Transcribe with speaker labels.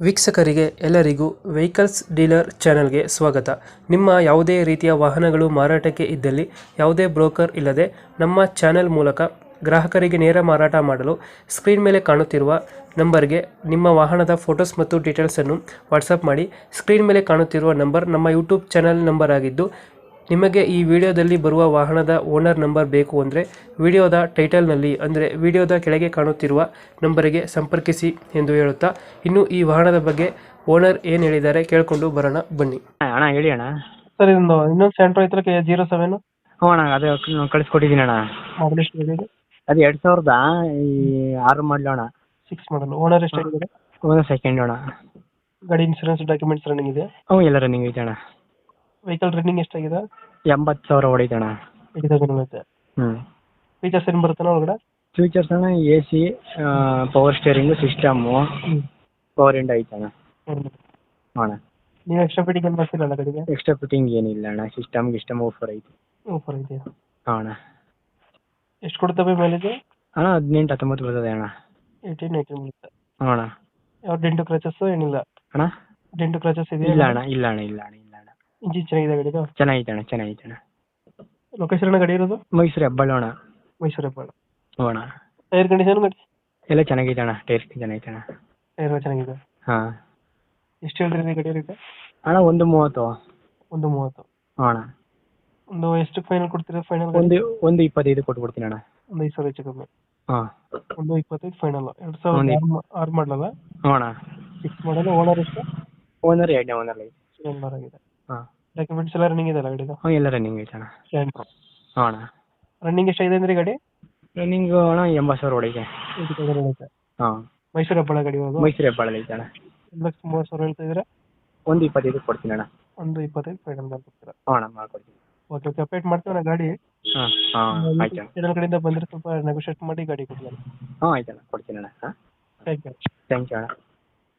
Speaker 1: ವೀಕ್ಷಕರಿಗೆ ಎಲ್ಲರಿಗೂ vehicles dealer ಚಾನೆಲ್ಗೆ ಸ್ವಾಗತ. ನಿಮ್ಮ ಯಾವುದೇ ರೀತಿಯ ವಾಹನಗಳು ಮಾರಾಟಕ್ಕೆ ಇದ್ದಲ್ಲಿ ಯಾವುದೇ ಬ್ರೋಕರ್ ಇಲ್ಲದೆ ನಮ್ಮ ಚಾನೆಲ್ ಮೂಲಕ ಗ್ರಾಹಕರಿಗೆ ನೇರ ಮಾರಾಟ ಮಾಡಲು ಸ್ಕ್ರೀನ್ ಮೇಲೆ ಕಾಣುತ್ತಿರುವ ನಂಬರ್ಗೆ ನಿಮ್ಮ ವಾಹನದ ಫೋಟೋಸ್ ಮತ್ತು ಡೀಟೇಲ್ಸನ್ನು ವಾಟ್ಸಪ್ ಮಾಡಿ. ಸ್ಕ್ರೀನ್ ಮೇಲೆ ಕಾಣುತ್ತಿರುವ ನಂಬರ್ ನಮ್ಮ ಯೂಟ್ಯೂಬ್ ಚಾನೆಲ್ ನಂಬರ್ ಆಗಿದ್ದು, ನಿಮಗೆ ಈ ವಿಡಿಯೋದಲ್ಲಿ ಬರುವ ವಾಹನದ ಓನರ್ ನಂಬರ್ ಬೇಕು ಅಂದರೆ ವಿಡಿಯೋದ ಟೈಟಲ್ನಲ್ಲಿ ಅಂದರೆ ವಿಡಿಯೋದ ಕೆಳಗೆ ಕಾಣುತ್ತಿರುವ ನಂಬರಿಗೆ ಸಂಪರ್ಕಿಸಿ ಎಂದು ಹೇಳುತ್ತಾ, ಇನ್ನು ಈ ವಾಹನದ ಬಗ್ಗೆ ಓನರ್ ಏನು ಹೇಳಿದ್ದಾರೆ ಕೇಳಿಕೊಂಡು ಬರೋಣ ಬನ್ನಿ.
Speaker 2: ಅಣ್ಣ ಹೇಳಿ ಅಣ್ಣ.
Speaker 1: ಸರ್, ಇನ್ನೊಂದು ಸೆಂಟ್ರ್ ಐತ್ರ 07
Speaker 2: ಹ್ಞೂ ಅಣ್ಣ, ಅದೇ ಕಳಿಸ್ಕೊಟ್ಟಿದ್ದೀನಿ ಅಣ್ಣ.
Speaker 1: ಮಾಡಲ್ ಎಷ್ಟು ಇದೆ?
Speaker 2: ಅದು 2006 ಮಾಡಲು ಅಣ್ಣ.
Speaker 1: 6 ಮಾಡಲ್. ಓನರ್ ಎಷ್ಟಾಗಿದೆ?
Speaker 2: ಒಂದು ಸೆಕೆಂಡ್ ಅಣ್ಣ.
Speaker 1: ಗಾಡಿ ಇನ್ಸೂರೆನ್ಸ್ ಡಾಕ್ಯುಮೆಂಟ್ಸ್ ರನ್ನಿಂಗ್ ಇದೆ?
Speaker 2: ಹ್ಞೂ, ಎಲ್ಲ ರನ್ನಿಂಗ್ ಐತೆ ಅಣ್ಣ.
Speaker 1: ವೆಹಿಕಲ್ ರನ್ನಿಂಗ್ ಎಷ್ಟಾಗಿದೆ?
Speaker 2: 80,000 ಹೊಡೈತೆ ಅಣ್ಣ.
Speaker 1: 80,000 ಐತೆ.
Speaker 2: ಹ್ಞೂ.
Speaker 1: ಫೀಚರ್ಸ್ ಏನು ಬರುತ್ತಾನೆ ಒಳಗಡೆ?
Speaker 2: ಫ್ಯೂಚರ್ಸ್ ಅಣ್ಣ AC, power steering, system, power window ಐತೆ ಅಣ್ಣ. ಅಣ್ಣ
Speaker 1: ನೀವು ಎಕ್ಸ್ಟ್ರಾ ಫಿಟ್ಟಿಂಗ್ ಏನು ಮಾಡ್ತಿರಲ್ಲ ಗಾಡಿಗೆ?
Speaker 2: ಎಕ್ಸ್ಟ್ರಾ ಫಿಟ್ಟಿಂಗ್ ಏನಿಲ್ಲ ಅಣ್ಣ. ಸಿಸ್ಟಮ್ ಆಫರ್ ಐತೆ.
Speaker 1: ಆಫರ್ ಇದೆಯಾ?
Speaker 2: ಹಾಂ ಅಣ್ಣ.
Speaker 1: ಎಷ್ಟು ಕೊಡ್ತವೆ ಮೈಲೇಜ್?
Speaker 2: ಅಣ್ಣ 18-19 ಬರ್ತದೆ ಅಣ್ಣ.
Speaker 1: 18-19 ಬರುತ್ತೆ.
Speaker 2: ಹಾಂ ಅಣ್ಣ.
Speaker 1: ಯಾವ ಡೆಂಟು ಕ್ರಚಸ್ ಏನಿಲ್ಲ?
Speaker 2: ಅಣ್ಣ
Speaker 1: ಡೆಂಟು ಕ್ರಚಸ್ ಇದೆಯಾ?
Speaker 2: ಇಲ್ಲ ಅಣ್ಣ, ಇಲ್ಲ ಅಣ್ಣ, ಇಲ್ಲ ಅಣ್ಣ, ಇಲ್ಲ ಅಣ್ಣ.
Speaker 1: ಇಂಜಿನ್ ಚೆನ್ನಾಗಿದೆ ಗಾಡಿದು?
Speaker 2: ಚೆನ್ನಾಗೈತೆ ಅಣ್ಣ, ಚೆನ್ನಾಗೈತೆ ಅಣ್ಣ.
Speaker 1: ಲೊಕೇಶನ್ ಗಾಡಿ ಇರೋದು?
Speaker 2: ಮೈಸೂರು ಹೆಬ್ಬಾಳು ಅಣ್ಣ.
Speaker 1: ಮೈಸೂರು ಹೆಬ್ಬಾಳು.
Speaker 2: ಹ್ಞೂ ಅಣ್ಣ.
Speaker 1: ಟೈರ್ ಕಂಡೀಷನ್ ಗಾಡಿ
Speaker 2: ಎಲ್ಲ ಚೆನ್ನಾಗೈತೆ ಅಣ್ಣ. ಟೇಸ್ಟ್ ಚೆನ್ನಾಗೈತೆ ಅಣ್ಣ.
Speaker 1: ಟೈರ್ ಚೆನ್ನಾಗಿದೆ.
Speaker 2: ಹಾಂ.
Speaker 1: ಎಷ್ಟು ಹೇಳಿದ್ರಿ ಗಾಡಿ ರೇಟ್?
Speaker 2: ಅಣ್ಣ 130.
Speaker 1: 130.
Speaker 2: ಹಾಂ ಅಣ್ಣ.
Speaker 1: ಒಂದು ಎಷ್ಟು ಫೈನಲ್ ಕೊಡ್ತೀರಾ? ಫೈನಲ್
Speaker 2: ಒಂದು 25 ಕೊಟ್ಬಿಡ್ತೀನಿ ಅಣ್ಣ.
Speaker 1: ಒಂದು 5,000 ಹೆಚ್ಚು ಕಮ್ಮಿ.
Speaker 2: ಹಾಂ.
Speaker 1: ಒಂದು 25 ಫೈನಲ್. 2006 ಮಾಡಲಲ್ಲ?
Speaker 2: ಹ್ಞೂ ಅಣ್ಣ.
Speaker 1: 6 ಮಾಡಲು. ಓನರ್ ಎಷ್ಟು?
Speaker 2: ಓನರ್ 2ನೇ ಓನರ್ ಐತೆ.
Speaker 1: ಓನರ್ ಆಗಿದೆ.
Speaker 2: ಹಾಂ.
Speaker 1: ಡಾಕ್ಯುಮೆಂಟ್ಸ್ ಎಲ್ಲ ರನ್ನಿಂಗ್ ಇದೆಯಲ್ಲ ಗಾಡಿದು?
Speaker 2: ಹ್ಞೂ, ಎಲ್ಲ ರನ್ನಿಂಗ್ ಐತೆ ಅಣ್ಣ.
Speaker 1: ಸೆಂಟ್ರ್.
Speaker 2: ಹಾಂ ಅಣ್ಣ.
Speaker 1: ರನ್ನಿಂಗ್ ಎಷ್ಟಾಗಿದೆ ಅಂದ್ರೆ ಗಾಡಿ?
Speaker 2: ರನ್ನಿಂಗು ಅಣ್ಣ 80,000 ಹೊಡೈತೆ.
Speaker 1: 80,000 ಐತೆ.
Speaker 2: ಹಾಂ.
Speaker 1: ಮೈಸೂರು ಹೆಬ್ಬಾಳ ಗಾಡಿ ಹೋಗೋದು?
Speaker 2: ಮೈಸೂರು ಹೆಬ್ಬಾಳಲ್ಲಿ ಐತೆ ಅಣ್ಣ.
Speaker 1: 1,30,000 ಹೇಳ್ತಾ ಇದ್ದೀರಾ?
Speaker 2: ಒಂದು 25 ಕೊಡ್ತೀನಿ ಅಣ್ಣ.
Speaker 1: ಒಂದು 25 ಫೈನಲ್ ಮಾಡ್ಕೊಡ್ತೀರಾ?
Speaker 2: ಹ್ಞೂ ಅಣ್ಣ, ಮಾಡ್ಕೊಡ್ತೀನಿ.
Speaker 1: ಓಕೆ ಓಕೆ, ಅಪ್ಡೇಟ್ ಮಾಡ್ತೀವಿ ನಾ ಗಾಡಿ.
Speaker 2: ಹಾಂ ಹಾಂ, ಆಯ್ತು ಅಣ್ಣ.
Speaker 1: ಚಾನಲ್ ಕಡೆಯಿಂದ ಬಂದರೆ ಸ್ವಲ್ಪ ನೆಗೋಷಿಯೇಟ್ ಮಾಡಿ ಗಾಡಿ ಕೊಡ್ತೀನಿ.
Speaker 2: ಹಾಂ, ಆಯ್ತು ಅಣ್ಣ, ಕೊಡ್ತೀನಿ ಅಣ್ಣ. ಹಾಂ,
Speaker 1: ಥ್ಯಾಂಕ್ ಯು.
Speaker 2: ಥ್ಯಾಂಕ್ ಯು ಅಣ್ಣ.